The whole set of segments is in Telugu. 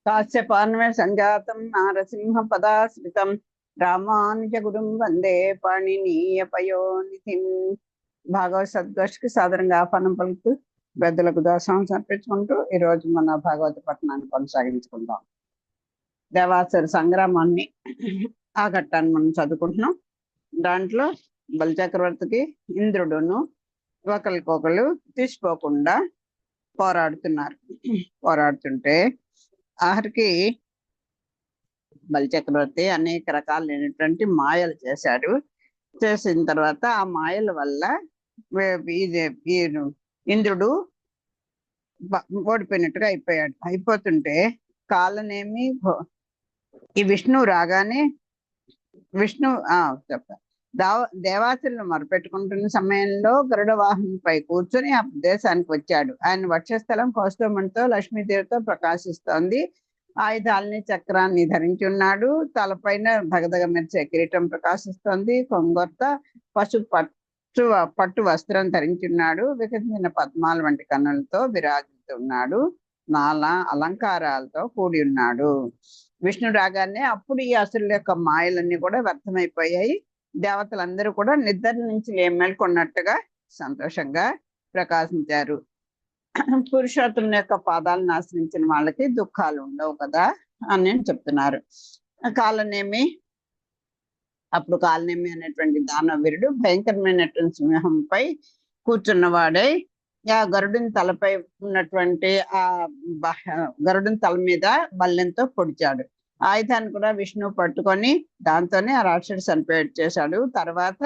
కాశ్యపాన్వే సంజాతం నారసింహ పదాశ్రితం రామానుజ గురుం వందే పాణినీయ పయోనిధిం. భాగవత సద్గోష్ఠికి సాదరంగా ఆహ్వానం పలుకుతూ పెద్దలకు దోషం సమర్పించుకుంటూ ఈరోజు మన భాగవత పట్టణాన్ని కొనసాగించుకుందాం. దేవాసుర సంగ్రామాన్ని ఆ ఘట్టాన్ని మనం చదువుకుంటున్నాం. దాంట్లో బలిచక్రవర్తికి ఇంద్రుడును ఒకరికొకరు తీసిపోకుండా పోరాడుతుంటే ఆఖరికి బలిచక్రవర్తి అనేక రకాలైనటువంటి మాయలు చేశాడు. చేసిన తర్వాత ఆ మాయల వల్ల ఇంద్రుడు ఓడిపోయినట్టుగా అయిపోతుంటే కాలనేమి ఈ విష్ణువు రాగానే దేవాసులను మొరపెట్టుకుంటున్న సమయంలో గరుడ వాహనంపై కూర్చొని ఆ దేశానికి వచ్చాడు. ఆయన వక్షస్థలం కౌస్తుభంతో లక్ష్మీదేవితో ప్రకాశిస్తోంది. ఆయుధాలని చక్రాన్ని ధరించి ఉన్నాడు. తలపైన దగదగ మెరిసే కిరీటం ప్రకాశిస్తోంది. కొంగొత్త పట్టు వస్త్రం ధరించున్నాడు. వికసించిన పద్మాల వంటి కన్నులతో విరాజిస్తున్నాడు. నాలా అలంకారాలతో కూడి ఉన్నాడు. విష్ణు రాగానే అప్పుడు ఈ అసురుల యొక్క మాయలన్నీ కూడా వ్యర్థమైపోయాయి. దేవతలందరూ కూడా నిద్ర నుంచి మేల్కొన్నట్టుగా సంతోషంగా ప్రకాశించారు. పురుషోత్తముని యొక్క పాదాలను ఆశ్రయించిన వాళ్ళకి దుఃఖాలు ఉండవు కదా అని చెప్తున్నారు. అప్పుడు కాలనేమి అనేటువంటి దానవీరుడు భయంకరమైనటువంటి సింహంపై కూర్చున్నవాడై ఆ గరుడిని తలపై ఉన్నటువంటి గరుడిని తల మీద బల్లెంతో పొడిచాడు. ఆయుధాన్ని కూడా విష్ణువు పట్టుకొని దాంతోనే ఆ రాక్షసుడు చనిపోయేట్టు చేశాడు. తర్వాత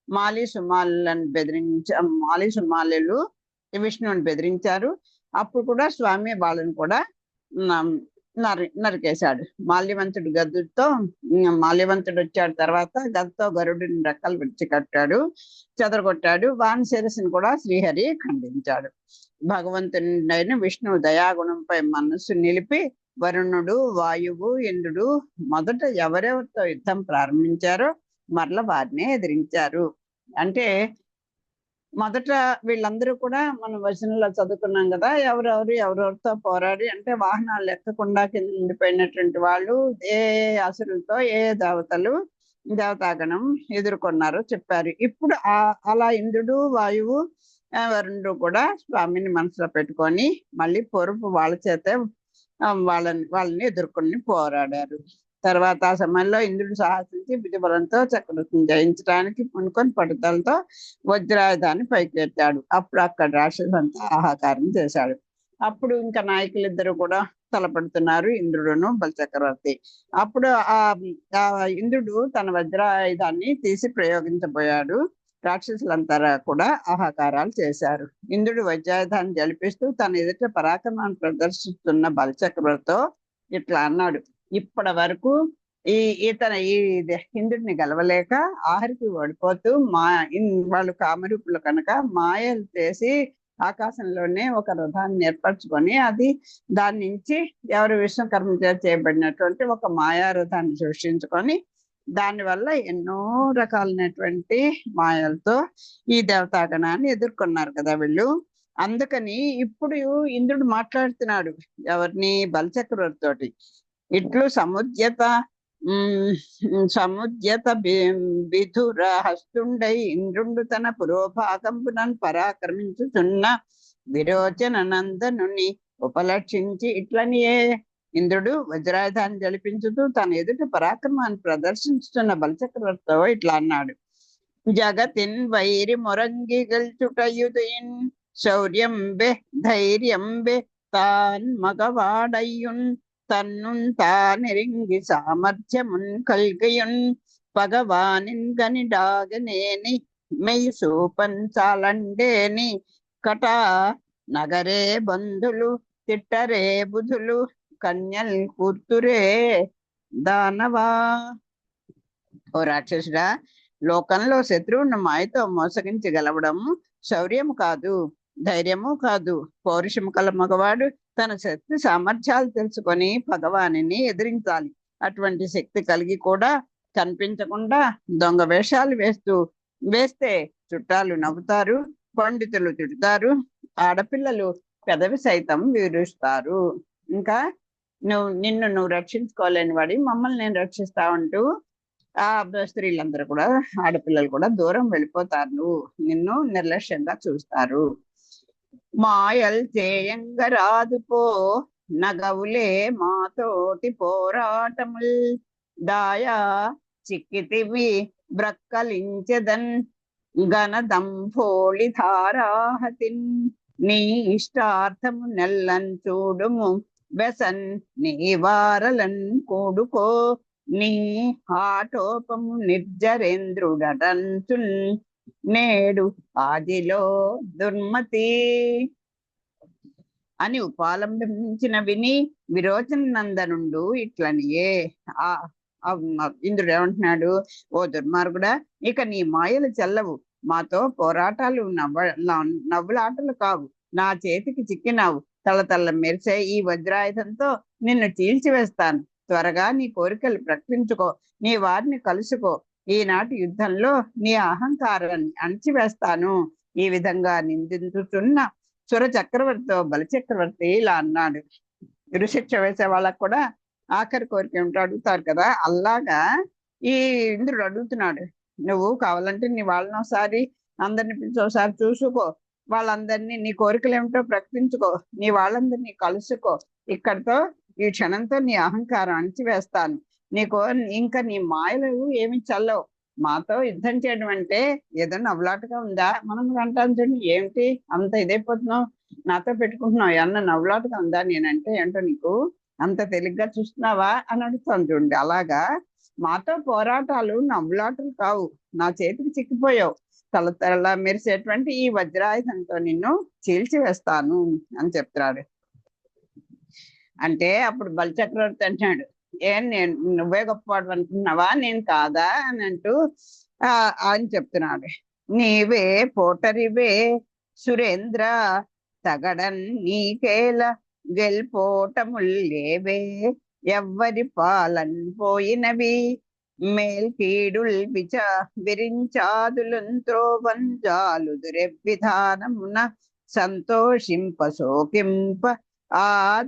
మాలి సుమాలీలు విష్ణువుని బెదిరించారు. అప్పుడు కూడా స్వామి వాళ్ళని కూడా నరికేశాడు. మాల్యవంతుడు వచ్చాడు. తర్వాత గదతో గరుడిని రెక్కలు విడిచి చెదరగొట్టాడు. వాని శిరస్సును కూడా శ్రీహరి ఖండించాడు. భగవంతుడైన విష్ణువు దయాగుణంపై మనస్సు నిలిపి వరుణుడు, వాయువు, ఇంద్రుడు మొదట ఎవరెవరితో యుద్ధం ప్రారంభించారో మరల వారినే ఎదిరించారు. అంటే మొదట వీళ్ళందరూ కూడా మనం వచనంలో చదువుకున్నాం కదా, ఎవరెవరితో పోరాడి అంటే వాహనాలు ఎక్కకుండా కింద ఉండిపోయినటువంటి వాళ్ళు ఏ అసురులతో ఏ దేవతాగణం ఎదుర్కొన్నారో చెప్పారు. ఇప్పుడు అలా ఇంద్రుడు, వాయువు, వరుణుడు కూడా స్వామిని మనసులో పెట్టుకొని మళ్ళీ పూర్వపు వాళ్ళ చేతే వాళ్ళని ఎదుర్కొని పోరాడారు. తర్వాత ఆ సమయంలో ఇంద్రుడు సాహసించి భుజబలంతో చక్రవర్తిని జయించడానికి పూనుకొని పట్టుదలతో వజ్రాయుధాన్ని పైకెత్తాడు. అప్పుడు అక్కడ రాక్షసులంతా ఆహాకారం చేశాడు. అప్పుడు ఇంకా నాయకులిద్దరు కూడా తలపడుతున్నారు, ఇంద్రుడును బలిచక్రవర్తి. అప్పుడు ఆ ఇంద్రుడు తన వజ్రాయుధాన్ని తీసి ప్రయోగించబోయాడు. రాక్షసులంతా కూడా ఆహాకారాలు చేశారు. ఇంద్రుడు వజ్రాయుధాన్ని జలిపిస్తూ తన ఎదుట పరాక్రమాన్ని ప్రదర్శిస్తున్న బలిచక్రవర్తితో ఇట్లా అన్నాడు: ఇప్పటి వరకు ఇంద్రుడిని గెలవలేక ఆఖరికి ఓడిపోతూ వాళ్ళు కామరూపులు కనుక మాయలు చేసి ఆకాశంలోనే ఒక రథాన్ని ఏర్పరచుకొని దాని నుంచి ఎవరు విశ్వకర్మ చేయబడినటువంటి ఒక మాయా రథాన్ని సృష్టించుకొని దానివల్ల ఎన్నో రకాలైనటువంటి మాయలతో ఈ దేవతాగణాన్ని ఎదుర్కొన్నారు కదా వీళ్ళు. అందుకని ఇప్పుడు ఇంద్రుడు మాట్లాడుతున్నాడు ఎవరిని? బలిచక్రవర్తితోటి. ఇట్లు సముద్యత విధుర హస్తుండై ఇంద్రుండు తన పురోభాగంబునన్ పరాక్రమించుతున్న విరోచన నందనుని ఉపలక్షించి ఇట్లనియే ఇంద్రుడు వజ్రాయుధాన్ని జలిపించుతూ తన ఎదుట పరాక్రమాన్ని ప్రదర్శించుతున్న బలిచక్రవర్తితో ఇట్లా అన్నాడు: జగతిన్ వైరి మొరంగి గెల్చుటయుదయిన్ శౌర్యంబె ధైర్యంబె తాన్ మగవాడయ్యున్ తన్నున్ తానెరింగి సామర్థ్యమున్ కల్గయున్ పగవానిన్ గనిడాగనేని మెయి సూపన్ చాలండేని కటా నగరే బంధులు తిట్టరే బుధులు కన్యల్ కూర్తురే దానవా. ఓ రాక్షసుడా, లోకంలో శత్రువును మాయతో మోసగించి గెలవడము శౌర్యము కాదు, ధైర్యము కాదు. పౌరుషము కల మగవాడు తన శక్తి సామర్థ్యాలు తెలుసుకొని భగవానిని ఎదిరించాలి. అటువంటి శక్తి కలిగి కూడా కనిపించకుండా దొంగ వేషాలు వేస్తే చుట్టాలు నవ్వుతారు, పండితులు తిడతారు, ఆడపిల్లలు పెదవి సైతం విరుస్తారు. ఇంకా నిన్ను రక్షించుకోలేని వాడి మమ్మల్ని నేను రక్షిస్తా ఉంటూ ఆ స్త్రీలందరూ కూడా, ఆడపిల్లలు కూడా దూరం వెళ్ళిపోతారు, నిన్ను నిర్లక్ష్యంగా చూస్తారు. మాయల్ చేయంగ రాదు పో నగవులే మాతోటి పోరాటముల్ దాయా చిక్కితివి బ్రక్కలించెదన్ ఘనదంభోళి ధారాహతిన్ నీ ఇష్టార్థము నెల్లన్ చూడుము వెసన్ నీ వారలన్ కూడుకో నీ ఆటోపము నిర్జరేంద్రుడటంచున్ నేడు ఆదిలో దుర్మతి అని ఉపాలంబించిన విని విరోచన నందనుండు ఇట్లనియే. ఆ ఇంద్రుడు ఏమంటున్నాడు, ఓ దుర్మార్గుడా, ఇక నీ మాయలు చెల్లవు, మాతో పోరాటాలు నవ్వులాటలు కావు. నా చేతికి చిక్కినావు, తలతల్ల మెరిసే ఈ వజ్రాయుధంతో నిన్ను చీల్చివేస్తాను. త్వరగా నీ కోరికలు ప్రకటించుకో, నీ వారిని కలుసుకో. ఈనాటి యుద్ధంలో నీ అహంకారాన్ని అణిచివేస్తాను. ఈ విధంగా నిందించుతున్న సుర చక్రవర్తితో బలిచక్రవర్తి ఇలా అన్నాడు. ఉరిశిక్ష వేసే వాళ్ళకు కూడా ఆఖరి కోరిక ఏమిటో అడుగుతారు కదా, అలాగా ఈ ఇంద్రుడు అడుగుతున్నాడు, నువ్వు కావాలంటే నీ వాళ్ళని ఒకసారి అందరిని పిలిచి ఒకసారి చూసుకో, వాళ్ళందరినీ నీ కోరికలు ఏమిటో ప్రకటించుకో, నీ వాళ్ళందరినీ కలుసుకో. ఇక్కడితో ఈ క్షణంతో నీ అహంకారం అణిచివేస్తాను. నీకు ఇంకా నీ మాయలు ఏమి చల్లవు. మాతో యుద్ధం చేయడం అంటే ఏదో నవ్వులాటగా ఉందా? మనం అంటాం చూడండి, ఏమిటి అంత ఇదైపోతున్నావు, నాతో పెట్టుకుంటున్నావు, ఏమన్నా నవ్వులాటగా ఉందా? నేనంటే ఏంటో నీకు అంత తేలిగ్గా చూస్తున్నావా అని అడుగుతాను చూడండి. అలాగా మాతో పోరాటాలు నవ్వులాటలు కావు, నా చేతికి చిక్కిపోయావు, తల మెరిసేటువంటి ఈ వజ్రాయుధంతో నిన్ను చీల్చివేస్తాను అని చెప్తున్నాడు. అంటే అప్పుడు బలిచక్రవర్తి అంటున్నాడు, నేను నువ్వే గొప్పవాడు అనుకున్నావా, నేను కాదా అని అంటూ అని చెప్తున్నాడు. నీవే పోటరివే సురేంద్ర తగడన్ నీకేల గెల్పోటముల్లేవే ఎవ్వరి పాలన్ పోయినవి మేల్కీడుల్ విరించాదులంత్రోవంజాలు దురెవ్విధానమున సంతోషింప శోకింప ఆ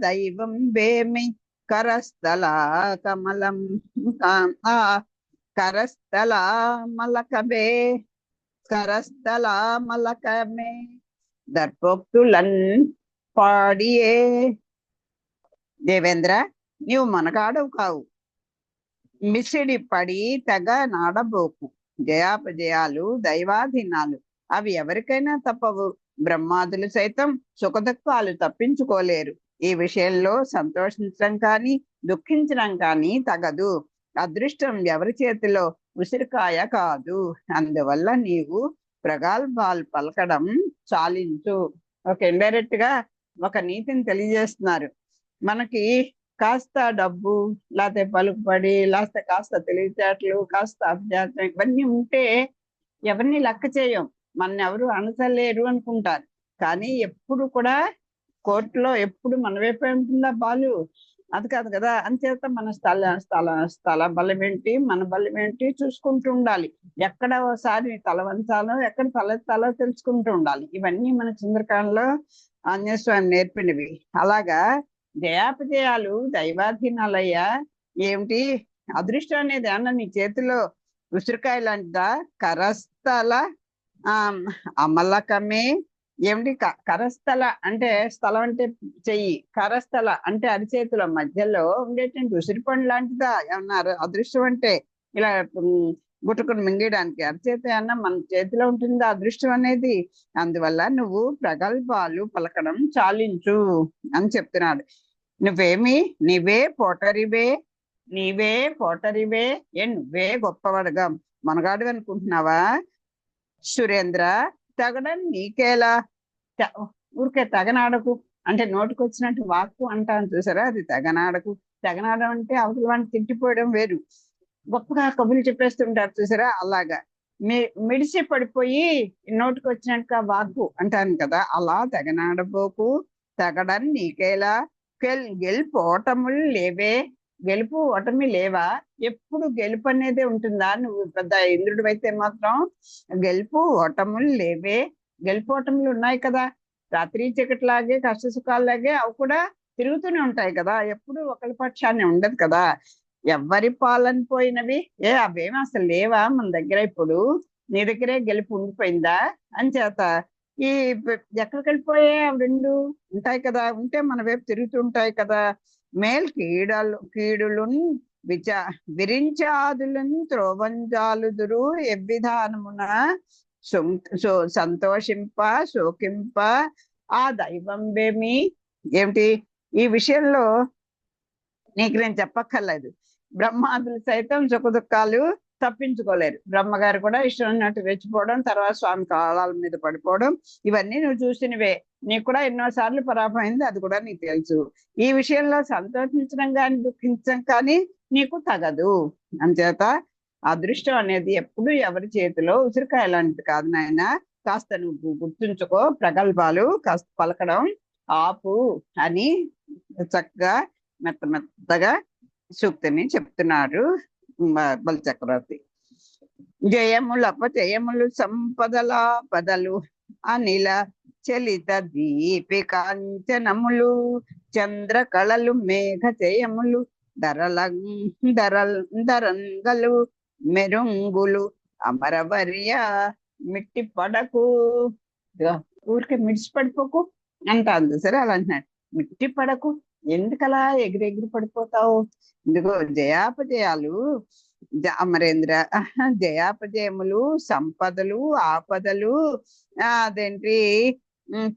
దైవం వేమి కరస్థల కమలం ఆ కరస్థల మలకమే కరస్థల మలకమే దర్పోక్తులన్ పాడియే. దేవేంద్ర, నీవు మనగాడవు కావు, మిసిడి పడి తెగ నాడబోకు. జయాపజయాలు దైవాధీనాలు, అవి ఎవరికైనా తప్పవు. బ్రహ్మాదులు సైతం సుఖదుఖాలు తప్పించుకోలేరు. ఈ విషయంలో సంతోషించడం కానీ దుఃఖించడం కానీ తగదు. అదృష్టం ఎవరి చేతిలో ఉసిరికాయ కాదు. అందువల్ల నీవు ప్రగల్భాలు పలకడం చాలించు. ఒక ఇండైరెక్ట్ గా ఒక నీతిని తెలియజేస్తున్నారు. మనకి కాస్త డబ్బు, లేకపోతే పలుకుబడి, లేకపోతే కాస్త తెలివితేటలు, కాస్త అభ్యాసం ఇవన్నీ ఉంటే ఎవరిని లెక్క చేయం, మన ఎవరు అనసలేరు అనుకుంటారు. కానీ ఎప్పుడు కూడా కోర్టులో ఎప్పుడు మన వైపే ఉంటుందా బాలు? అది కాదు కదా. అంచేత మన స్థల బలం ఏంటి, మన బలం ఏంటి చూసుకుంటూ ఉండాలి. ఎక్కడ ఒకసారి తల వంచాలో, ఎక్కడ తల తెలుసుకుంటూ ఉండాలి. ఇవన్నీ మన చంద్రకాండలో ఆంజనేయ స్వామి నేర్పినవి. అలాగా జయాపజయాలు దైవాధీనాలయ్యా. ఏమిటి అదృష్టం అనేది ఏమన్నా నీ చేతిలో ఉసిరికాయ లాంటిదా? కరస్థల అమలకమే. ఏమిటి కరస్థల అంటే, స్థలం అంటే చెయ్యి, కరస్థల అంటే అరిచేతుల మధ్యలో ఉండేటువంటి ఉసిరిపండు లాంటిదా ఏమన్నా అదృష్టం అంటే? ఇలా గుట్టుకుని మింగేయడానికి అరిచేత ఏమన్నా మన చేతిలో ఉంటుందా అదృష్టం అనేది? అందువల్ల నువ్వు ప్రగల్భాలు పలకడం చాలించు అని చెప్తున్నాడు. నీవే పోటరివే, నీవే పోటరివే, నువ్వే గొప్పవాడుగా మనగాడు అనుకుంటున్నావా? సురేంద్ర తెగడం నీకేలా, ఊరికే తెగనాడకు అంటే నోటికి వచ్చినట్టు వాక్కు అంటాను చూసారా, అది తెగనాడకు. తెగనాడడం అంటే అవతల వాడిని తిట్టిపోయడం వేరు, గొప్పగా కబుర్లు చెప్పేస్తుంటారు చూసారా, అలాగా మిడిసి పడిపోయి నోటికి వచ్చినట్టుగా వాక్కు అంటాను కదా, అలా తెగనాడబోకు. తెగడం నీకేలా గెలుపోటములు లేవే. గెలుపు ఓటమి లేవా? ఎప్పుడు గెలుపు అనేదే ఉంటుందా? నువ్వు పెద్ద ఇంద్రుడు అయితే మాత్రం గెలుపు ఓటములు లేవే. గెలుపు ఓటములు ఉన్నాయి కదా, రాత్రి చీకటిలాగే కష్ట సుఖాలాగే అవి కూడా తిరుగుతూనే ఉంటాయి కదా, ఎప్పుడు ఒకరి పక్షాన్ని ఉండదు కదా. ఎవరి పాలన పోయినవి అవేమి అసలు లేవా మన దగ్గర ఇప్పుడు? నీ దగ్గరే గెలుపు ఉండిపోయిందా? అని చేత ఈ ఎక్కడికి వెళ్ళిపోయాయి అవి రెండు? ఉంటాయి కదా, ఉంటే మన వైపు తిరుగుతుంటాయి కదా. మేల్ కీడులున్ విరించాదులను త్రోవంజాలుదురు ఎవ్విధానమున సంతోషింప శోకింప ఆ దైవం వేమి. ఏమిటి ఈ విషయంలో నీకు నేను చెప్పక్కర్లేదు. బ్రహ్మాదులు సైతం సుఖ దుఃఖాలు తప్పించుకోలేరు. బ్రహ్మగారు కూడా ఇష్టం ఉన్నట్టు రెచ్చిపోవడం, తర్వాత స్వామి కాలాల మీద పడిపోవడం, ఇవన్నీ నువ్వు చూసినవే. నీకు కూడా ఎన్నోసార్లు పరాభమైంది, అది కూడా నీకు తెలుసు. ఈ విషయంలో సంతోషించడం కానీ దుఃఖించడం కానీ నీకు తగదు. అంచేత అదృష్టం అనేది ఎప్పుడు ఎవరి చేతిలో ఉసిరికాయ లాంటిది కాదు నాయన. కాస్త నువ్వు గుర్తుంచుకో, ప్రగల్భాలు కాస్త పలకడం ఆపు అని చక్కగా మెత్తగా సూక్తిని చెప్తున్నారు బలిచక్రవర్తి. జయములు అపజయములు సంపదల పదలు అనిల చలిత దీపికాంచనములు చంద్ర కళలు మేఘ జయములు దరంగలు మెరుంగులు అమరవర్య మిట్టి పడకు. ఊరికే మిడిచి పడిపోకు అంటాను సరే, అలా అంటున్నాడు. మిట్టి పడకు, ఎందుకలా ఎగిరెగిరి పడిపోతావు? ఇదిగో జయాపజయాలు అమరేంద్ర, జయాపజయములు సంపదలు ఆపదలు అదేంటి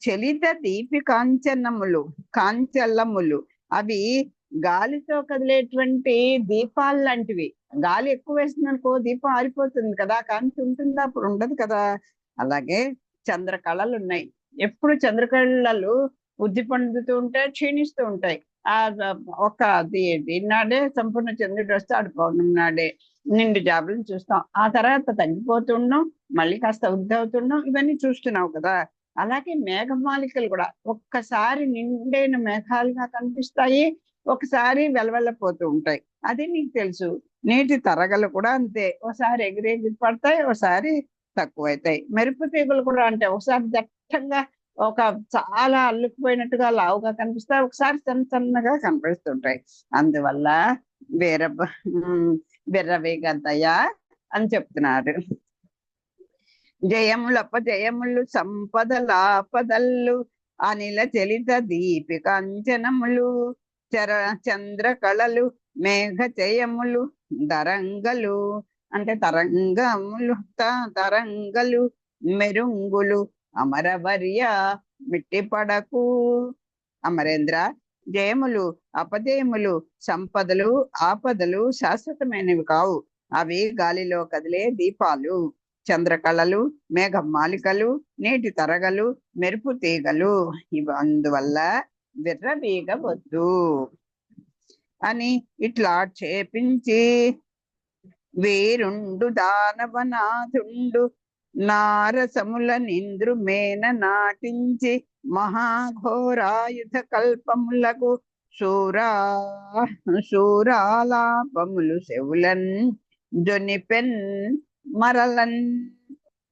చలిత దీపి కాంచల్లములు అవి గాలితో కదిలేటువంటి దీపాలు లాంటివి. గాలి ఎక్కువ వేస్తుంది అనుకో, దీపం ఆరిపోతుంది కదా, కాంతి ఉంటుందా? అప్పుడు ఉండదు కదా. అలాగే చంద్రకళలు ఉన్నాయి. ఎప్పుడు చంద్రకళలు బుద్ధి పొందుతూ ఉంటాయి, క్షీణిస్తూ ఉంటాయి. ఒక నాడే సంపూర్ణ చంద్రుడు వస్తాడు, పౌర్ణమి నాడే నిండు జాబులను చూస్తాం. ఆ తర్వాత తగ్గిపోతుండం, మళ్ళీ కాస్త వృద్ధి అవుతుండం, ఇవన్నీ చూస్తున్నావు కదా. అలాగే మేఘమాలికలు కూడా ఒక్కసారి నిండైన మేఘాలుగా కనిపిస్తాయి, ఒకసారి వెలవెళ్ళపోతూ ఉంటాయి. అది నీకు తెలుసు. నీటి తరగలు కూడా అంతే, ఒకసారి ఎగిరెగిరి పడతాయి, ఒకసారి తక్కువైతాయి. మెరుపు తీగలు కూడా అంటే ఒకసారి దట్టంగా ఒక చాలా అల్లుకుపోయినట్టుగా లావుగా కనిపిస్తాయి, ఒకసారి సన్నగా కనిపిస్తుంటాయి. అందువల్ల విర్రవేగదయ్యా అని చెప్తున్నారు. జయములు అపజయములు సంపదలాపదల్లు అనిల చలిత దీపిక అంచనములు చంద్ర కళలు మేఘ జయములు దరంగలు అంటే తరంగలు మెరుంగులు అమరవర్య మిట్టి పడకు. అమరేంద్ర, జయములు అపజయములు సంపదలు ఆపదలు శాశ్వతమైనవి కావు. అవి గాలిలో కదిలే దీపాలు, చంద్రకళలు, మేఘమాలికలు, నీటి తరగలు, మెరుపు తీగలు. ఇవి అందువల్ల విర్రవీగవద్దు అని ఇట్లా చేపించి వీరుండు దానవనాథుండు నారసముల నింద్రు మేన నాటించి మహాఘోరాయుధ కల్పములకు శూరాలాపములు చెవులన్ జొనిపెన్ మరలన్.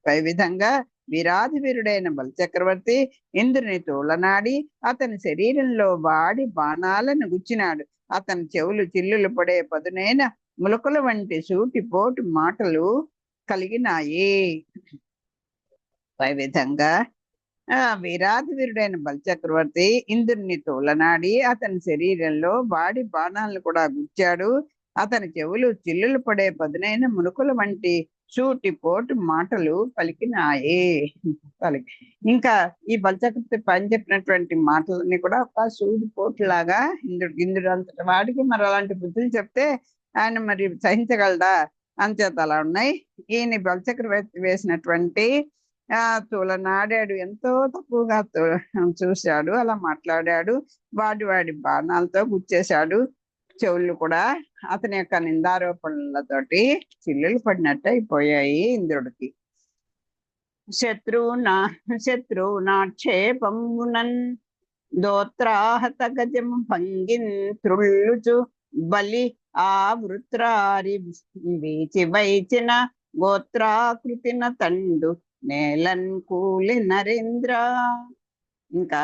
పై విధంగా వీరాధి వీరుడైన బలిచక్రవర్తి ఇంద్రుని తోలనాడి అతని శరీరంలో వాడి బాణాలను గుచ్చినాడు. అతని చెవులు చిల్లులు పడే పదునైన ములకల వంటి సూటిపోటు మాటలు కలిగినాయి. పై విధంగా వీరాధి వీరుడైన బలిచక్రవర్తి ఇంద్రుని తోలనాడి అతని శరీరంలో వాడి బాణాలను కూడా గుచ్చాడు. అతని చెవులు చిల్లులు పడే పదునైన మునుకుల వంటి సూటిపోటు మాటలు పలికినాయి. ఇంకా ఈ బలిచక్రవర్తి పని చెప్పినటువంటి మాటలన్నీ కూడా ఒక సూటిపోటు లాగా ఇంద్రుడు అంతటి వాడికి మరి అలాంటి బుద్ధులు చెప్తే ఆయన మరి సహించగలడా? అంచేత అలా ఉన్నాయి. ఈయన బలిచక్రవర్తి వేసినటువంటి తూలనాడాడు, ఎంతో తక్కువగా చూశాడు, అలా మాట్లాడాడు, వాడి బాణాలతో గుచ్చేశాడు. చెవులు కూడా అతని యొక్క నిందారోపణలతోటి చిల్లులు పడినట్టు అయిపోయాయి ఇంద్రుడికి. శత్రునాక్షేపమునన్ దోత్రాహత గజము భంగిన్ త్రుళ్ళుచు బలి ఆ వృత్రారి వీచి వైచిన గోత్రాకృతిన తండు నేలన్ కూలి నరేంద్ర. ఇంకా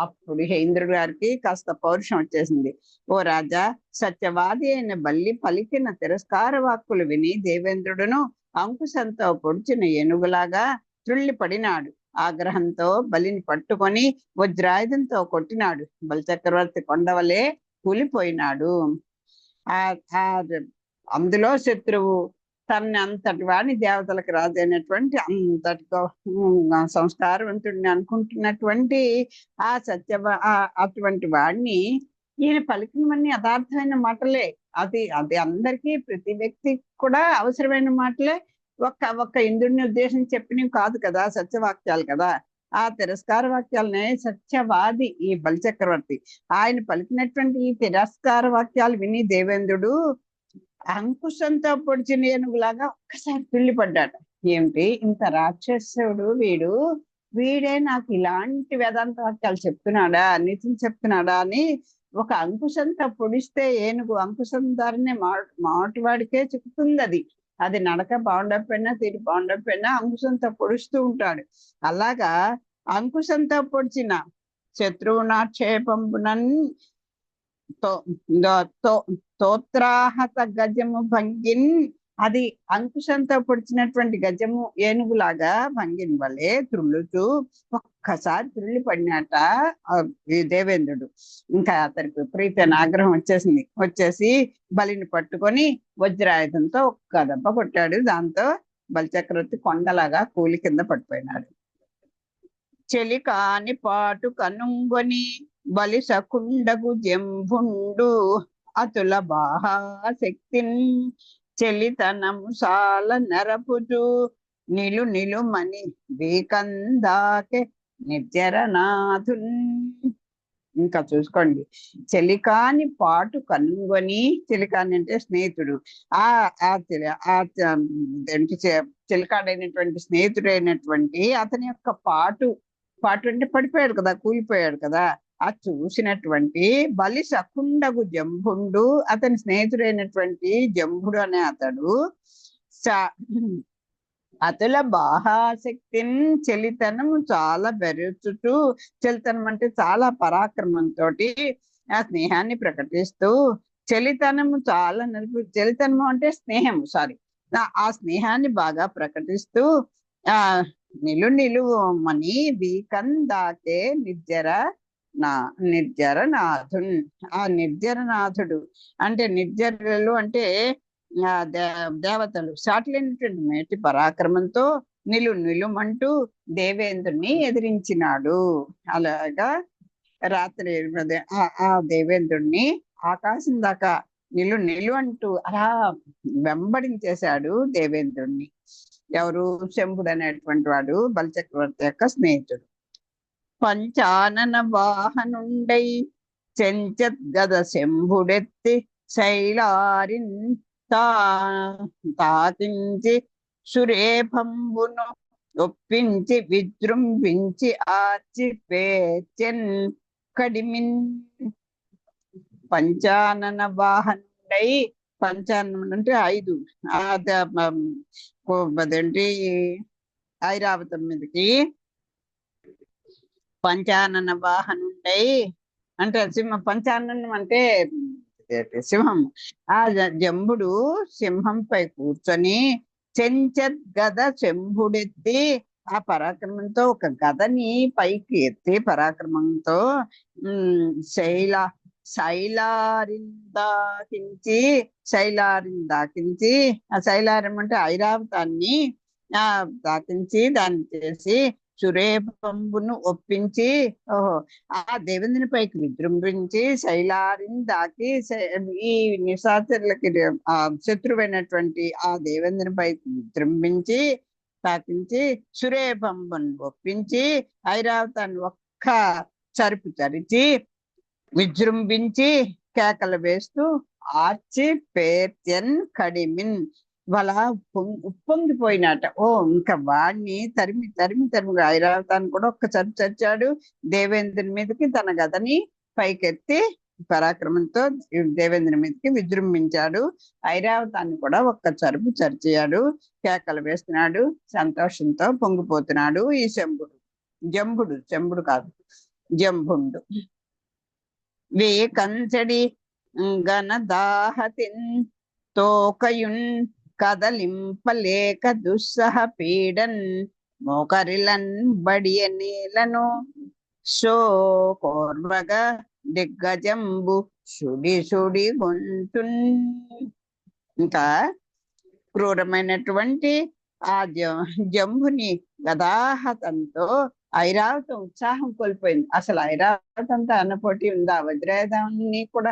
అప్పుడు ఇంద్రుడు గారికి కాస్త పౌరుషం వచ్చేసింది. ఓ రాజా, సత్యవాది అయిన బల్లి పలికిన తిరస్కార వాక్కులు విని దేవేంద్రుడును అంకుశంతో పొడిచిన ఏనుగులాగా త్రుళ్ళి పడినాడు. ఆగ్రహంతో బలిని పట్టుకొని వజ్రాయుధంతో కొట్టినాడు. బలిచక్రవర్తి కొండవలే కూలిపోయినాడు. ఆ ఆ అందులో శత్రువు తనని అంతటి వాడిని, దేవతలకు రాజు అయినటువంటి అంతటి సంస్కారవంతుడిని అనుకుంటున్నటువంటి ఆ అటువంటి వాడిని ఈయన పలికినవన్నీ యథార్థమైన మాటలే. అది అందరికీ, ప్రతి వ్యక్తికి కూడా అవసరమైన మాటలే. ఒక్క ఇంద్రుడిని ఉద్దేశించి చెప్పినవి కాదు కదా, సత్యవాక్యాలు కదా. ఆ తిరస్కార వాక్యాలనే సత్యవాది ఈ బలిచక్రవర్తి. ఆయన పలికినటువంటి ఈ తిరస్కార వాక్యాలు విని దేవేంద్రుడు అంకుశంతో పొడిచిన ఏనుగులాగా ఒక్కసారి తుళ్ళిపడ్డాడు. ఏమిటి ఇంత రాక్షసుడు వీడే నాకు ఇలాంటి వేదాంత వాక్యాలు చెప్తున్నాడా, నీతిని చెప్తున్నాడా అని ఒక అంకుశంతో పొడిస్తే ఏనుగు అంకుశం దారినే మాటివాడికే చెప్తుంది. అది నడక బాగుండకపోయినా, తీరు బాగుండకపోయినా అంకుశంతో పొడుస్తూ ఉంటాడు. అలాగా అంకుశంతో పొడిచిన శత్రువునాక్షేపంబునన్ తోత్రాహత గజము భంగిన్, అది అంకుశంతో పొడిచినటువంటి గజము ఏనుగులాగా భంగిన్ వలె త్రుళ్ళుతూ ఒక్కసారి త్రుళ్ళి పడినాట ఈ దేవేంద్రుడు. ఇంకా అతనికి విపరీతమైన ఆగ్రహం వచ్చేసి బలిని పట్టుకొని వజ్రాయుధంతో ఒక్క దెబ్బ కొట్టాడు. దాంతో బలిచక్రవర్తి కొండలాగా కూలి కింద పడిపోయినాడు. చెలికాని పాటు కనుంగొని బలి సకుండగు జంభుండు అతుల బాహాశక్తిన్ చెలితనము సాల నరపుజు నిలుమని వీకందాకే నిర్జరనాథున్. ఇంకా చూసుకోండి, చెలికాని పాటు కనుంగొని, చెలికాని అంటే స్నేహితుడు, చెలికాడైనటువంటి స్నేహితుడైనటువంటి అతని యొక్క పాటు అంటే పడిపోయాడు కదా, కూలిపోయాడు కదా. ఆ చూసినటువంటి బలి సకుండగు జంభుండు, అతని స్నేహితుడైనటువంటి జంభుడు అనే అతడు అతుల బాహాశక్తిని, చెలితనము చాలా బెరుచుతూ, చెలితనం అంటే చాలా పరాక్రమంతో ఆ స్నేహాన్ని ప్రకటిస్తూ, చెలితనము చాలా చెలితనము అంటే స్నేహము, ఆ స్నేహాన్ని బాగా ప్రకటిస్తూ నిలుమని వీకందాకే నిర్జరనాథున్. ఆ నిర్జరనాథుడు అంటే నిర్జరులు అంటే దేవతలు సాటిలేనటువంటి మేటి పరాక్రమంతో నిలుమంటూ దేవేంద్రుని ఎదిరించినాడు. అలాగా రాత్రి ఆ దేవేంద్రుణ్ణి ఆకాశం దాకా నిలు అంటూ అలా వెంబడించేశాడు దేవేంద్రుణ్ణి. ఎవరు? శంభుడు అనేటువంటి వాడు బలిచక్రవర్తి యొక్క స్నేహితుడు. పంచానన వాహనుండై చెంచద్గద శంభుడెత్తి శైలారిన్ తాకించి సురేపంబును ఒప్పించి విజృంభించి ఆర్చి పేచెన్ కడిమిన్. పంచానన వాహనుండై, పంచాననం అంటే 5, అదేంటి ఐరావతం మీదకి పంచానన వాహనుండై అంటే పంచాననం అంటే సింహం. ఆ జంబుడు సింహంపై కూర్చొని చెంచద్గద శంభుడెత్తి, ఆ పరాక్రమంతో ఒక గదని పైకి ఎత్తి పరాక్రమంతో శైలారిని దాకించి, ఆ శైలారం అంటే ఐరావతాన్ని దాకించి దాన్ని చేసి సురేపంబును ఒప్పించి, ఆ దేవేంద్రుని పైకి విజృంభించి శైలారిని దాకి ఈ నిశాచరులకి శత్రువైనటువంటి ఆ దేవేంద్రుని పైకి విజృంభించి తాకించి సురేపంబును ఒప్పించి ఐరావతాన్ని ఒక్క చరిచి విజృంభించి కేకలు వేస్తూ ఆర్చి పేర్చెన్ కడిమిన్, వాళ్ళ ఉప్పొంగిపోయినట. ఇంకా వాడిని తరిమి ఐరావతాన్ని కూడా ఒక్క చరిచాడు. దేవేంద్రుని మీదకి తన గదని పైకెత్తి పరాక్రమంతో దేవేంద్రుని మీదకి విజృంభించాడు. ఐరావతాన్ని కూడా ఒక్క చరిచాడు. కేకలు వేస్తున్నాడు, సంతోషంతో పొంగిపోతున్నాడు ఈ శంభుడు కాదు, జంభుండు. వేకంచడి గణదాహతిన్ తోకయున్ కదలింపలేక దుస్సహ పీడన్ మోకరిలన్ బడియ నేలను సో కోర్వగ దిగ్గజంబు సుడి సుడి గొంతున్. ఇంకా క్రూరమైనటువంటి ఆ జంబుని గదాహతంతో ఐరావతం ఉత్సాహం కోల్పోయింది. అసలు ఐరావతంతో అన్నపోటీ ఉందా? వజ్రాయుధాన్ని కూడా,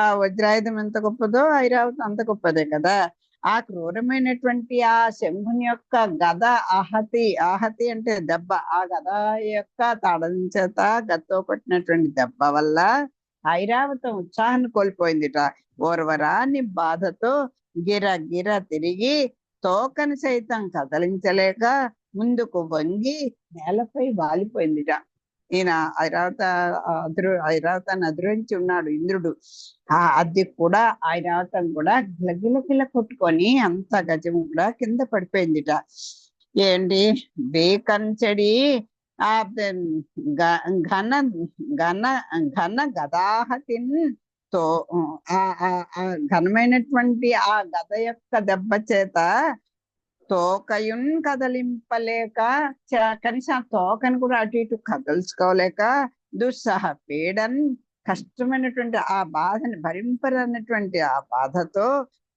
ఆ వజ్రాయుధం ఎంత గొప్పదో ఐరావతం అంత గొప్పదే కదా. ఆ క్రూరమైనటువంటి ఆ శంభుని యొక్క గద ఆహతి, ఆహతి అంటే దెబ్బ, ఆ గద యొక్క తడంచేత గతో కొట్టినటువంటి దెబ్బ వల్ల ఐరావతం ఉత్సాహాన్ని కోల్పోయిందిట. ఓర్వరాని బాధతో గిర గిర తిరిగి తోకని సైతం కదలించలేక ముందుకు వంగి నేలపై వాలిపోయిందిట. ఈయన ఐరావతాన్ని అధిరోహించి ఉన్నాడు ఇంద్రుడు. అది కూడా ఐరావతం కూడా గిలగిలగిల కొట్టుకొని అంత గజం కూడా కింద పడిపోయిందిట. ఏంటి బేకంచడి ఆ ఘన ఘన ఘన గదాహతిన్ తో ఘనమైనటువంటి ఆ గద యొక్క దెబ్బ చేత తోకయున్ కదలింపలేక, కనీసం ఆ తోకను కూడా అటు ఇటు కదల్చుకోలేక దుస్సహ పీడన్ కష్టమైనటువంటి ఆ బాధని భరింపరన్నటువంటి ఆ బాధతో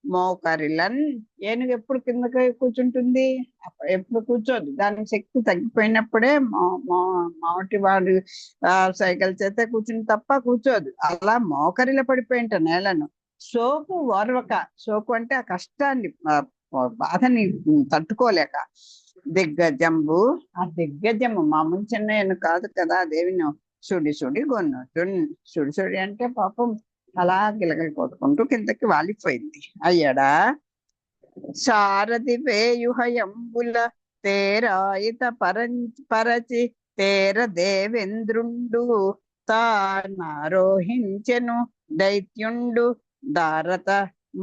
మోకరిలన్, ఏనుగు ఎప్పుడు కిందకి కూర్చుంటుంది? ఎప్పుడు కూర్చోదు. దాని శక్తి తగ్గిపోయినప్పుడే మామటి వాడు సైకిల్ చేత కూర్చుని తప్ప కూర్చోదు. అలా మోకరిల పడిపోయింట నేలను. సోకు ఓర్వక, సోకు అంటే ఆ కష్టాన్ని బాధని తట్టుకోలేక దిగ్గజంబు, ఆ దిగ్గజము మామూలు చిన్న కాదు కదా, దేవిని సుడి సుడి గొన్నట్టు. సుడి సుడి అంటే పాపం అలా గిలగలి కొట్టుకుంటూ కిందకి వాలిపోయింది. అయ్యాడా సారథి వేయుహయంబుల తేరాయిత పరచి తేర దేవేంద్రుండు తానారోహించెను దైత్యుండు దారత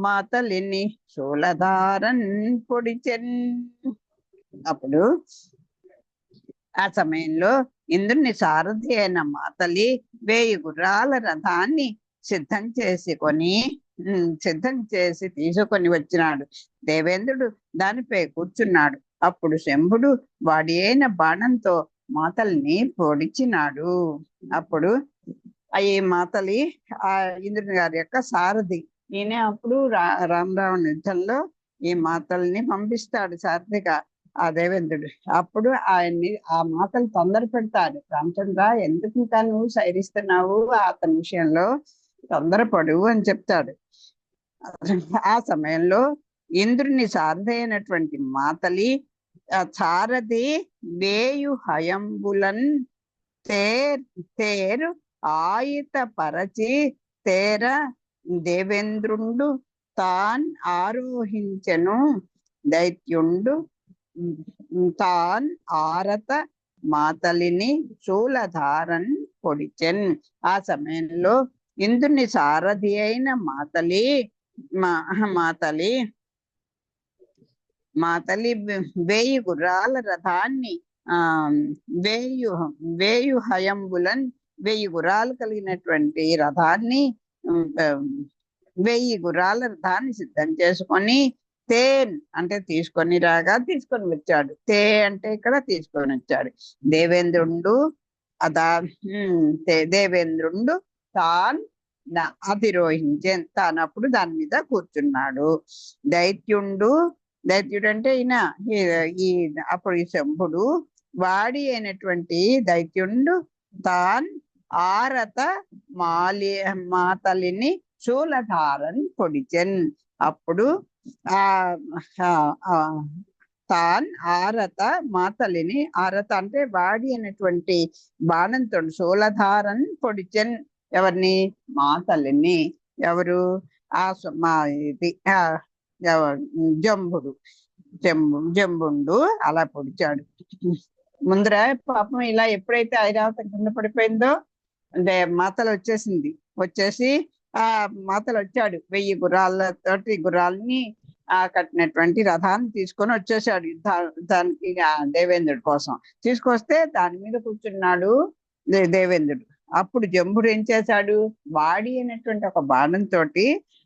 మాతలిని శూలధారన్ పొడిచెన్. అప్పుడు ఆ సమయంలో ఇంద్రుని సారథి అయిన మాతలి 1000 గుర్రాల రథాన్ని సిద్ధం చేసి తీసుకొని వచ్చినాడు. దేవేంద్రుడు దానిపై కూర్చున్నాడు. అప్పుడు శంభుడు వాడి అయిన బాణంతో మాతల్ని పొడిచినాడు. అప్పుడు ఈ మాతలి ఆ ఇంద్రుని గారి యొక్క సారథి. ఈయన అప్పుడు రామరావణ యుద్ధంలో ఈ మాతల్ని పంపిస్తాడు సారథిగా ఆ దేవేంద్రుడు. అప్పుడు ఆయన్ని ఆ మాతలు తొందర పెడతాడు. రామచంద్ర, ఎందుకు ఇంకా నువ్వు సైరిస్తున్నావు? అతని విషయంలో తొందరపడు అని చెప్తాడు. ఆ సమయంలో ఇంద్రుని సారథి అయినటువంటి మాతలి సారథి వేయు హయంబులన్ తేరు ఆయుత పరచి తేర దేవేంద్రుండు తాన్ ఆరోహించెను దైత్యుండు తాన్ ఆరత మాతలిని శూలధారన్ పొడిచెన్. ఆ సమయంలో ఇంద్రుని సారథి అయిన మాతలి 1000 గుర్రాల రథాన్ని 1000 హయంబులన్ 1000 గుర్రాలు కలిగినటువంటి రథాన్ని 1000 గుర్రాల రథాన్ని సిద్ధం చేసుకొని తేన్ అంటే తీసుకొని వచ్చాడు. అంటే ఇక్కడ తీసుకొని వచ్చాడు. దేవేంద్రుండు దేవేంద్రుండు తాన్ తానప్పుడు దాని మీద కూర్చున్నాడు. దైత్యుడు అంటే ఈయన అప్పుడు ఈ శంభుడు వాడి అయినటువంటి దైత్యుండు తాన్ ఆరత మాతలిని శూలధారన్ పొడిచెన్. అప్పుడు తాన్ ఆరత మాతలిని, ఆరత అంటే వాడి అయినటువంటి బాణంతో శూలధారన్ పొడిచెన్. ఎవరిని? మాతలిని. ఎవరు? జంబుండు అలా పొడిచాడు. ముందర పాపం ఇలా ఎప్పుడైతే ఐరావతం కింద పడిపోయిందో అంటే మాతలు వచ్చేసి ఆ మాతలు వచ్చాడు. 1000 గుర్రాలని కట్టినటువంటి రథాన్ని తీసుకొని వచ్చేసాడు యుద్ధానికి దేవేంద్రుడి కోసం. తీసుకొస్తే దాని మీద కూర్చున్నాడు దేవేంద్రుడు. అప్పుడు జంబుడు ఏం చేశాడు, వాడి అయినటువంటి ఒక బాణంతో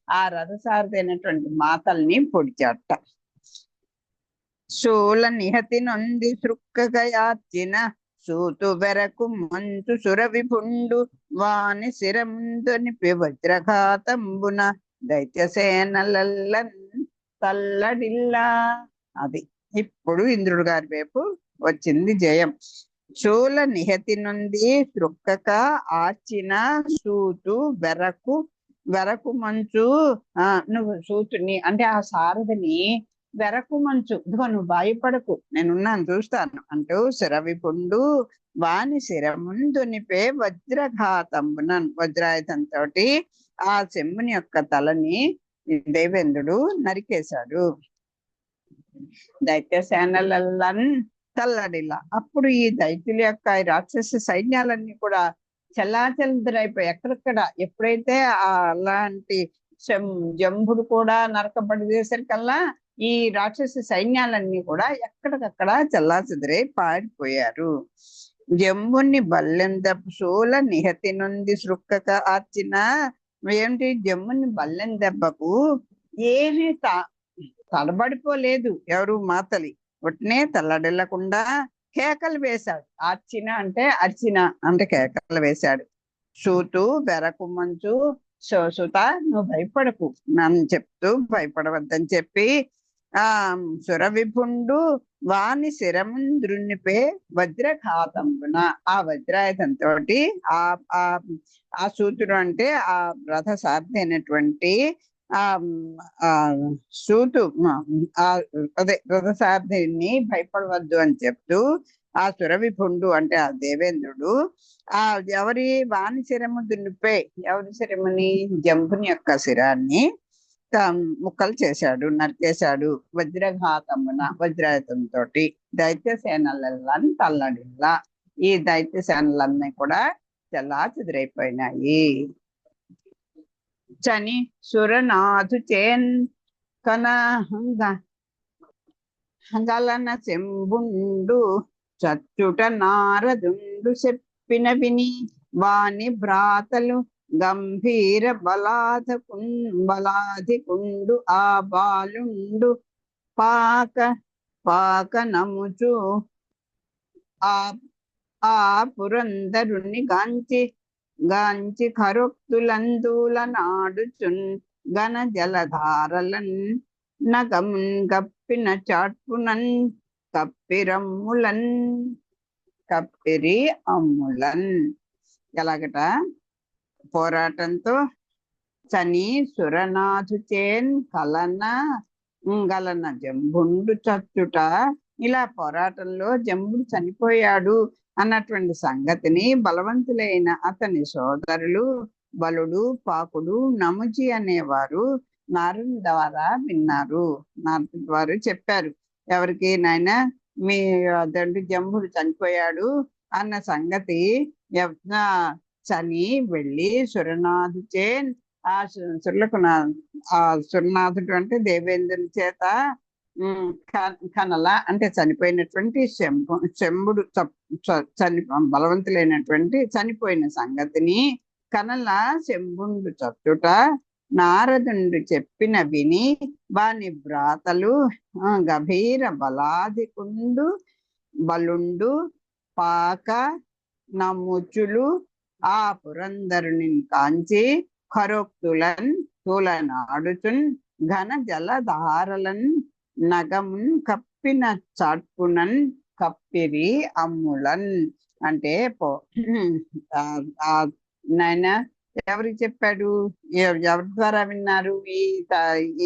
ఆ రథసారథి అయినటువంటి మాతల్ని పొడిచాట. శూల నిహతి నొంది సృక్కగయార్చిన సూతు బెరకు మంచు సురవిపుండు వాని శిరముందునిపి వజ్రఘాతంబున దైత్యసేనలల్లన్ తల్లడిల్లా. అది ఇప్పుడు ఇంద్రుడు గారి వైపు వచ్చింది జయం. శూల నిహతి నుండి సృక్కక ఆర్చిన సూతు వెరకు మంచు. నువ్వు సూతుని అంటే ఆ సారథిని వెరకు మంచు, ఇదిగో నువ్వు భయపడకు, నేనున్నాను చూస్తాను అంటూ శిరవిపుండు వాని శిరముందునిపే వజ్రఘాతంబున వజ్రాయుధంతో ఆ శంభుని యొక్క తలని దేవేంద్రుడు నరికేశాడు. దైత్య సేనలన్ తల్లడిల్లా. అప్పుడు ఈ దైత్యుల యొక్క రాక్షస సైన్యాలన్నీ కూడా చెల్లాచెల్లుదరైపోయి ఎక్కడెక్కడ ఎప్పుడైతే అలాంటి జంబుడు కూడా నరకబడి చేసరికల్లా ఈ రాక్షస సైన్యాలన్నీ కూడా ఎక్కడికక్కడ చెల్లాచెదరై పారిపోయారు. జంబుని బల్లెంద శూల నిహతి నుండి సృక్కక ఆర్చిన. ఏమిటి, జమ్ముని బల్లెం దెబ్బకు ఏమీ తడబడిపోలేదు ఎవరు మాతలి, ఒట్నే తల్లడిల్లకుండా కేకలు వేశాడు. అర్చిన అంటే అర్చిన అంటే కేకలు వేశాడు. సూతు బెరకు మంచు సుత నువ్వు భయపడకు నన్ను చెప్తూ భయపడవద్దని చెప్పి సురవిపుండు వాని శిరముంద్రునిపే వజ్రఘాతంబున ఆ వజ్రాయుధంతో ఆ సూతుడు అంటే ఆ రథ సారథి అయినటువంటి సూతు అదే రథసారథిని భయపడవద్దు అని చెప్తూ ఆ సురవిపుండు అంటే ఆ దేవేంద్రుడు ఎవరి వాని శిరము దున్నిపే, ఎవరి శిరముని, జంబుని యొక్క శిరాన్ని ముక్కలు చేశాడు, నరికేశాడు వజ్రఘాతమున వజ్రాయుధంతో. దైత్య సేనలన్నీ తల్లడిల్లా. ఈ దైత్య సేనలన్నీ కూడా చెల్లాచెదురైపోయినాయి. చని సురనాథు చేన్ గలన శంభుండు చచ్చుట నారదుండు చెప్పిన విని వాని భ్రాతలు గంభీర బలాధికుండు ఆ బాలుండు పాక నముచు ఆ పురందరుని గాంచి ఖరోక్తులందూల నాడుచున్ గన జలధారలన్ నగమున్ గప్పిన చాట్పునన్ కప్పిరి అమ్ములన్. ఎలాగట, పోరాటంతో చని సురనాథు చేన్ గలన జంబుండు చచ్చుట, ఇలా పోరాటంలో జంబుడు చనిపోయాడు అన్నటువంటి సంగతిని బలవంతులైన అతని సోదరులు బలుడు, పాకుడు, నముజి అనేవారు నారదుని ద్వారా విన్నారు. నారదుని వారు చెప్పారు, ఎవరికి, నాయన మీ అదండి జంబుడు చనిపోయాడు అన్న సంగతి. చని వెళ్ళి సురనాథు చే ఆ సురులకు ఆ సురనాథుడు అంటే దేవేంద్రుని చేత కనల అంటే చనిపోయినటువంటి శంభుడు బలవంతులైనటువంటి చనిపోయిన సంగతిని కనల శంభుండు చచ్చుట నారదుండు చెప్పిన విని వాని భ్రాతలు గభీర బలాధికుండు బలుండు పాక నముచులు ఆ పురందరుని కాంచి ఖరోక్తులన్ తూలనాడుచున్ ఘన జలధారలన్ నగమున్ కప్పిన చాట్పునన్ కప్పిరి అమ్ములన్. అంటే నాయన ఎవరికి చెప్పాడు, ఎవరి ద్వారా విన్నారు,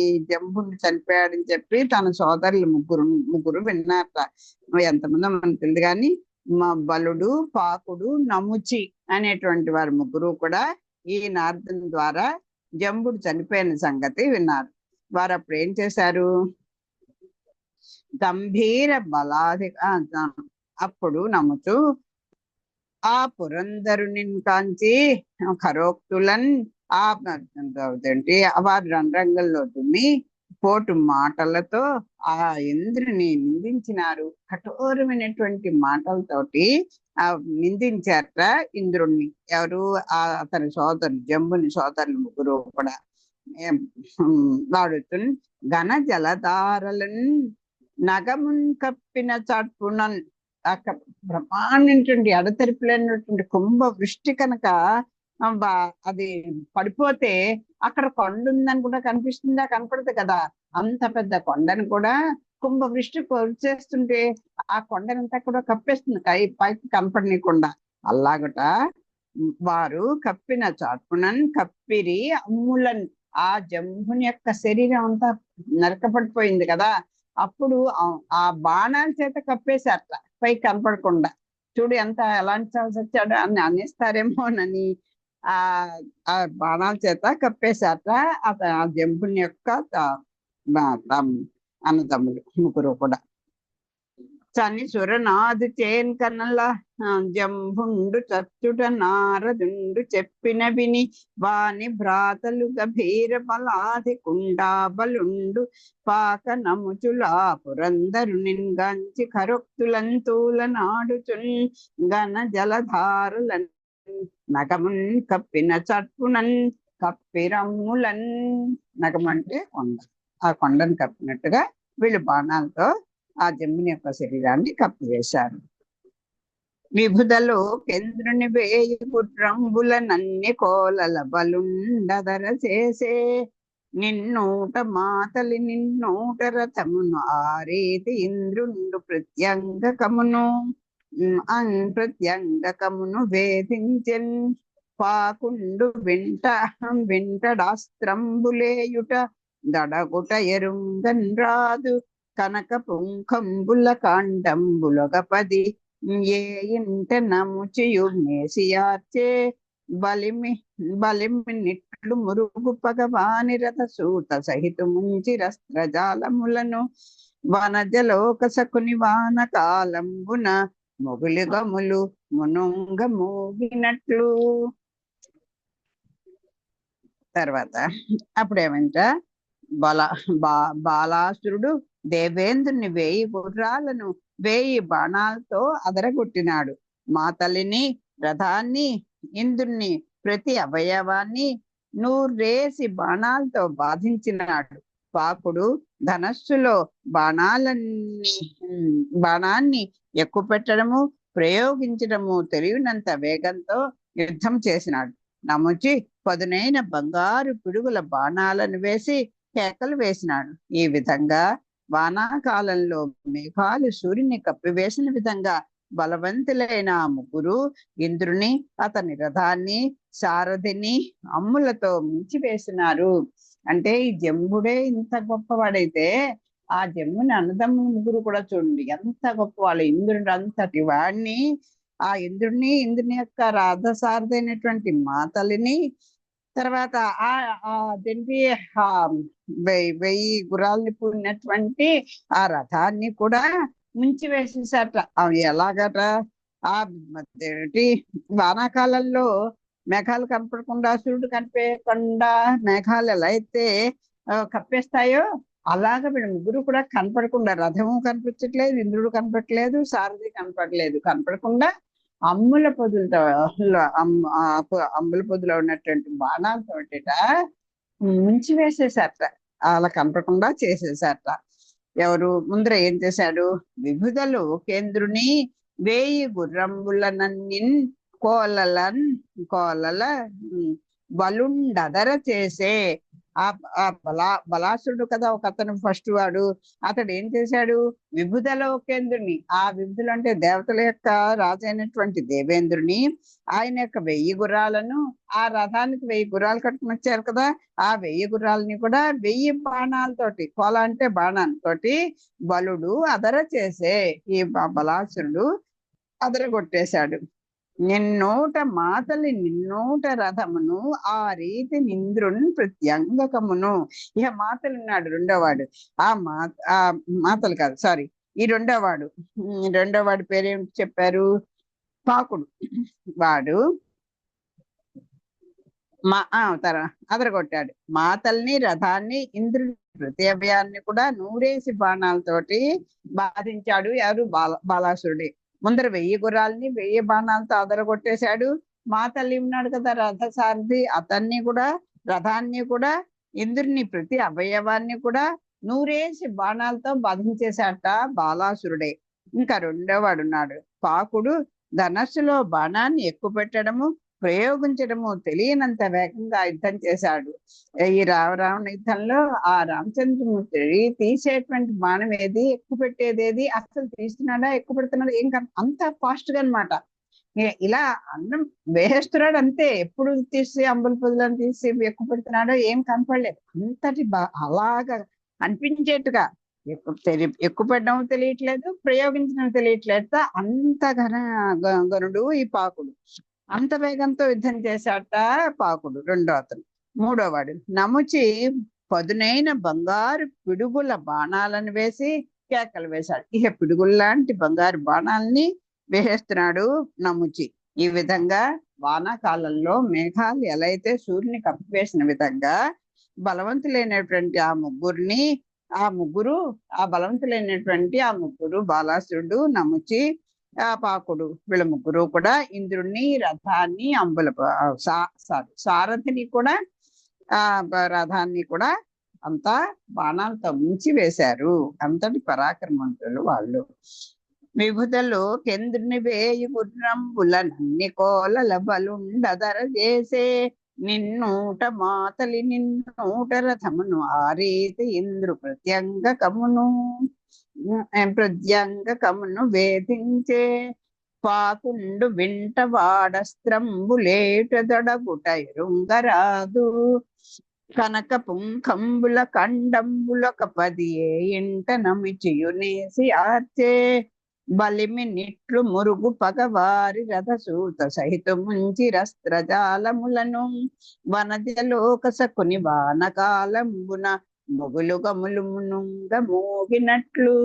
ఈ జంబుడు చనిపోయాడని చెప్పి తన సోదరులు ముగ్గురు విన్నారట. ఎంతమందో మనకు తెలియదు కానీ మా బలుడు, పాకుడు, నముచి అనేటువంటి వారు ముగ్గురు కూడా ఈ నారదుని ద్వారా జంబుడు చనిపోయిన సంగతి విన్నారు. వారు అప్పుడు ఏం చేశారు, గంభీర బలాధి అప్పుడు నమ్ముచు ఆ పురందరుని కాంచి ఖరోక్తులన్ వారి రంగంలో దుమ్మి పోటు మాటలతో ఆ ఇంద్రుని నిందించినారు. కఠోరమైనటువంటి మాటలతోటి ఆ నిందించారట ఇంద్రుణ్ణి. ఎవరు? అతని సోదరులు, జంబుని సోదరులు ముగ్గురు కూడా వాడుతు ఘన జలధారలను నగమున్ కప్పిన చాట్పునన్. బ్రహ్మాండటువంటి అడతెరిపినటువంటి కుంభ వృష్టి కనుక అది పడిపోతే అక్కడ కొండ ఉందని కూడా కనిపిస్తుందా? కనపడదు కదా. అంత పెద్ద కొండను కూడా కుంభ వృష్టి చేస్తుంటే ఆ కొండనంతా కూడా కప్పేస్తుంది, పైకి కనపడనీయకుండా. అలాగట వారు కప్పిన చాటునన్ కప్పిరి అమ్ములన్. ఆ జంబుని యొక్క శరీరం అంతా నరకపడిపోయింది కదా. అప్పుడు ఆ బాణాల చేత కప్పేశారట పైకి కనపడకుండా. చూడు ఎంత ఎలాంటి వచ్చాడు అని అనేస్తారేమోనని ఆ బాణాల చేత కప్పేశారట ఆ జంబుని యొక్క అన్నదమ్ములు ముగ్గురు కూడా. చని సురనాథు చేన్ కన్నల జంభుండు చచ్చుట నారదుండు చెప్పిన విని వాని భ్రాతలు గభీర బలాది కుండాబలుండు పాక నముచులా పురందరు నిన్గంచి కరొక్తులంతూల నాడుచున్ గన జలధారులన్ నగమున్ కప్పిన చట్పునన్ కప్పిరమ్ములన్. నగమంటే కొండ. ఆ కొండను కప్పినట్టుగా వీళ్ళు బాణాలతో ఆ జంబుని యొక్క శరీరాన్ని కప్పివేశారు. విభుదలో కేంద్రుని వేయి కుట్రంబుల నన్ని కోలల బలుండదర చేసే నిన్నూట మాతలి నిన్నూట రథమును ఆరీతి ఇంద్రుండు ప్రత్యంగకమును ప్రత్యంగకమును వేధించెన్ పాకుండు వింటడాస్త్రంబులేయుట దడగుట ఎరుంగన్ రాదు కనక పుంఖంబుల కాండంబులొగపది ఏ ఇంట నముచియు మేసియార్చే బలిమి నిట్లు మురుగు పగవాని రథ సూత సహితు ముంచి రస్త్రజాలములను వనజలోక సకుని వాన కాలంబున మొగులిగములు మునుంగ మోగినట్లు. తర్వాత అప్పుడేమంట బాలాసురుడు దేవేంద్రుని 1000 గుర్రాలను 1000 బాణాలతో అదరగొట్టినాడు. మా తల్లిని, రథాన్ని, ఇంద్రుని ప్రతి అవయవాన్ని 100 బాణాలతో బాధించినాడు. పాకుడు ధనస్సులో బాణాన్ని ఎక్కుపెట్టడము, ప్రయోగించడము తెలియనంత వేగంతో యుద్ధం చేసినాడు. నముచి పదునైన బంగారు పిడుగుల బాణాలను వేసి కేకలు వేసినాడు. ఈ విధంగా వానాకాలంలో మేఘాలు సూర్యుని కప్పివేసిన విధంగా బలవంతులైన ముగ్గురు ఇంద్రుని, అతని రథాన్ని, సారథిని అమ్ములతో ముంచివేసినారు. అంటే ఈ జంబుడే ఇంత గొప్పవాడైతే ఆ జంబుని అన్నదమ్ములు ముగ్గురు కూడా చూడండి ఎంత గొప్పవాళ్ళు. ఇంద్రుడు అంతటి వాడిని, ఆ ఇంద్రుని యొక్క రథసారథి అయినటువంటి మాతలిని, తర్వాత అదేంటి 1000 గుర్రాలని పూడినటువంటి ఆ రథాన్ని కూడా ముంచి వేసేసారట. అవి ఎలాగట? వానాకాలంలో మేఘాలు కనపడకుండా, సూర్యుడు కనిపించకుండా మేఘాలు ఎలా అయితే కప్పేస్తాయో అలాగా వీళ్ళు ముగ్గురు కూడా కనపడకుండా, రథము కనిపించట్లేదు, ఇంద్రుడు కనపడట్లేదు, సారథి కనపడకుండా అమ్ముల పొదులతో ఉన్నటువంటి బాణాలతోటిట ముంచి వేసేసారట. అలా కనపడకుండా చేసేసారట. ఎవరు? ముందర ఏం చేశాడు? విభుదలు కేంద్రుని 1000 గుర్రంబులనన్నిన్ కోలల బలుండదర చేసే. బలాసురుడు కదా ఒక అతను ఫస్ట్ వాడు. అతడు ఏం చేశాడు? విభుదలోకేంద్రుని, ఆ విభుదులు అంటే దేవతల యొక్క రాజు అయినటువంటి దేవేంద్రుని, ఆయన యొక్క 1000 గుర్రాలను, ఆ రథానికి 1000 గుర్రాలు కట్టుకుని వచ్చారు కదా, ఆ 1000 గుర్రాలని కూడా 1000 బాణాలతోటి, కోల అంటే బాణాలతోటి బలుడు అదర చేసే. ఈ బలాసురుడు అదరగొట్టేశాడు. నిన్నోట మాతలి నిన్నోట రథమును ఆ రీతి నింద్రుని ప్రత్యంగకమును. ఇక మాతలు ఉన్నాడు రెండోవాడు. ఆ మాతలు కాదు, సారీ, ఈ రెండోవాడు పేరేమిటి చెప్పారు? పాకుడు. వాడు అదరగొట్టాడు. మాతల్ని, రథాన్ని ఇంద్రుని ప్రతి అభయాన్ని కూడా నూరేసి బాణాలతోటి బాధించాడు. ఎవరు? బాలాసురుడే. ముందర 1000 గుర్రాలని 1000 బాణాలతో అదరగొట్టేశాడు. మా తల్లి ఉన్నాడు కదా రథసారథి, అతన్ని కూడా, రథాన్ని కూడా, ఇంద్రుని ప్రతి అవయవాన్ని కూడా నూరేసి బాణాలతో బాధించేశాట బాలాసురుడే. ఇంకా రెండో వాడున్నాడు పాకుడు. ధనస్సులో బాణాన్ని ఎక్కుపెట్టడము ప్రయోగించడము తెలియనంత వేగంగా యుద్ధం చేశాడు. ఈ రావరావణ యుద్ధంలో ఆ రామచంద్రమూర్తి తీసేటువంటి బాణం ఏది, ఎక్కువ పెట్టేది ఏది, అసలు తీస్తున్నాడా ఎక్కువ పెడుతున్నాడా ఏం అంత ఫాస్ట్ గా అనమాట. ఇలా అన్నం వేస్తున్నాడు అంతే. ఎప్పుడు తీసి అంబుల పొదులను తీసి ఎక్కువ పెడుతున్నాడో ఏం కనపడలేదు. అంతటి అలాగా అనిపించేట్టుగా ఎక్కువ పెట్టడం తెలియట్లేదు, ప్రయోగించడం తెలియట్లేదు. అంత గనుడు ఈ పాకుడు. అంత వేగంతో యుద్ధం చేశాట పాకుడు రెండో అతను. మూడో వాడు నముచి పదునైన బంగారు పిడుగుల బాణాలను వేసి కేకలు వేశాడు. ఇక పిడుగుల్లాంటి బంగారు బాణాలని వేసేస్తున్నాడు నముచి. ఈ విధంగా వానాకాలంలో మేఘాలు ఎలా అయితే సూర్యుని కప్పివేసిన విధంగా బలవంతులైనటువంటి ఆ ముగ్గురు బాలాసురుడు, నముచి, ఆ పాకుడు, వీళ్ళ ముగ్గురు కూడా ఇంద్రుణ్ణి, రథాన్ని, సారథిని కూడా, రథాన్ని కూడా అంతా బాణాలతో ముంచి వేశారు. అంతటి పరాక్రమంతులు వాళ్ళు. విభుదలు కేంద్రుని వేయి గుర్రంబులనన్ని కోలల బలుండదర చేసే నిన్నూట మాతలి నిన్నూట రథమును ఆరీతి ఇంద్రు ప్రత్యంగకమును వేధించే పాకుండు వింట వాడస్త్రంబులేట దొడగుటైరుంగరాదు కనక పుంఖంబుల కండంబులొక 10 ఇంట నమిచియునేసి ఆర్చే బలిమి నిట్లు మురుగు పగవారి రథసూత సహిత ముంచి రస్త్రజాలములను వనజలోక సకుని వానకాలంబున మొగులుగములుమునుంగ మోగినట్లు.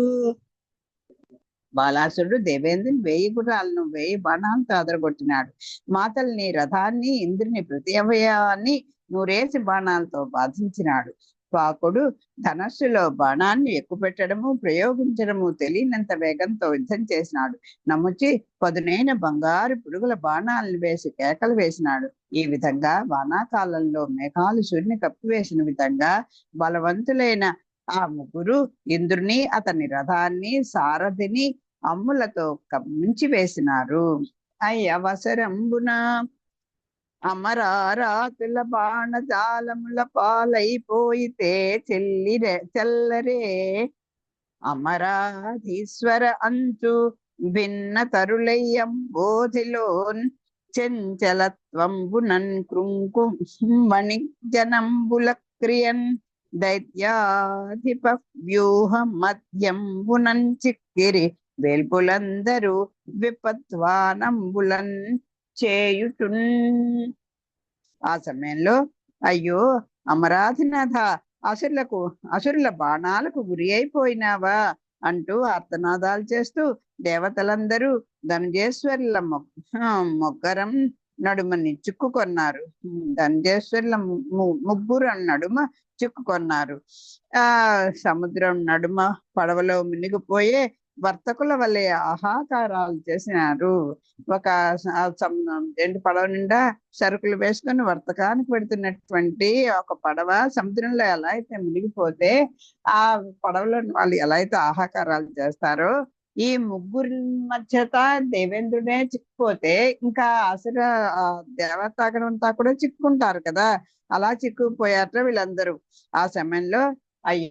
బాలాసురుడు దేవేంద్రుని 1000 గుర్రాలను 1000 బాణాలతో అదరగొట్టినాడు. మాతల్ని, రథాన్ని, ఇంద్రుని ప్రతి అవయవాన్ని నూరేసి బాణాలతో బాధించినాడు. పాకుడు ధనస్సులో బాణాన్ని ఎక్కుపెట్టడము ప్రయోగించడము తెలియనంత వేగంతో యుద్ధం చేసినాడు. నముచి పదునైన బంగారు పిడుగుల బాణాలను వేసి కేకలు వేసినాడు. ఈ విధంగా వానాకాలంలో మేఘాలు సూర్యుని కప్పివేసిన విధంగా బలవంతులైన ఆ ముగ్గురు ఇంద్రుని, అతని రథాన్ని, సారథిని అమ్ములతో ముంచి వేసినారు. అవసరంబున అమరారాతుల బాణజాలముల పాలైపోయితే చెల్లరే అమరాధీశ్వర అంచు భిన్న తరులయ్యం బోధిలోన్ చెంచలత్వంబునన్ కృంకుమణి జనంబుల క్రియన్ దైత్యాధిప వ్యూహ మధ్యంబునన్ చిక్కిరి వేల్పులందరూ విపత్వానంబులన్ చేయుచున్. ఆ సమయంలో అయ్యో అమరాధినాథ, అసురుల బాణాలకు గురి అయిపోయినావా అంటూ ఆర్తనాదాలు చేస్తూ దేవతలందరూ ధనుజేశ్వరుల మొగ్గరం నడుమని చిక్కుకొన్నారు. ధనుజేశ్వరుల ముగ్గురు నడుమ చిక్కుకొన్నారు. సముద్రం నడుమ పడవలో మునిగిపోయే వర్తకుల వల్లే ఆహాకారాలు చేసినారు. ఒక 2 పడవ నిండా సరుకులు వేసుకొని వర్తకానికి పెడుతున్నటువంటి ఒక పడవ సముద్రంలో ఎలా అయితే మునిగిపోతే ఆ పడవలో వాళ్ళు ఎలా అయితే ఆహాకారాలు చేస్తారో, ఈ ముగ్గురి మధ్యత దేవేంద్రుడే చిక్కుపోతే ఇంకా అసుర దేవతాగణం అంతా కూడా చిక్కుంటారు కదా. అలా చిక్కుపోయారట వీళ్ళందరూ. ఆ సమయంలో అయ్యో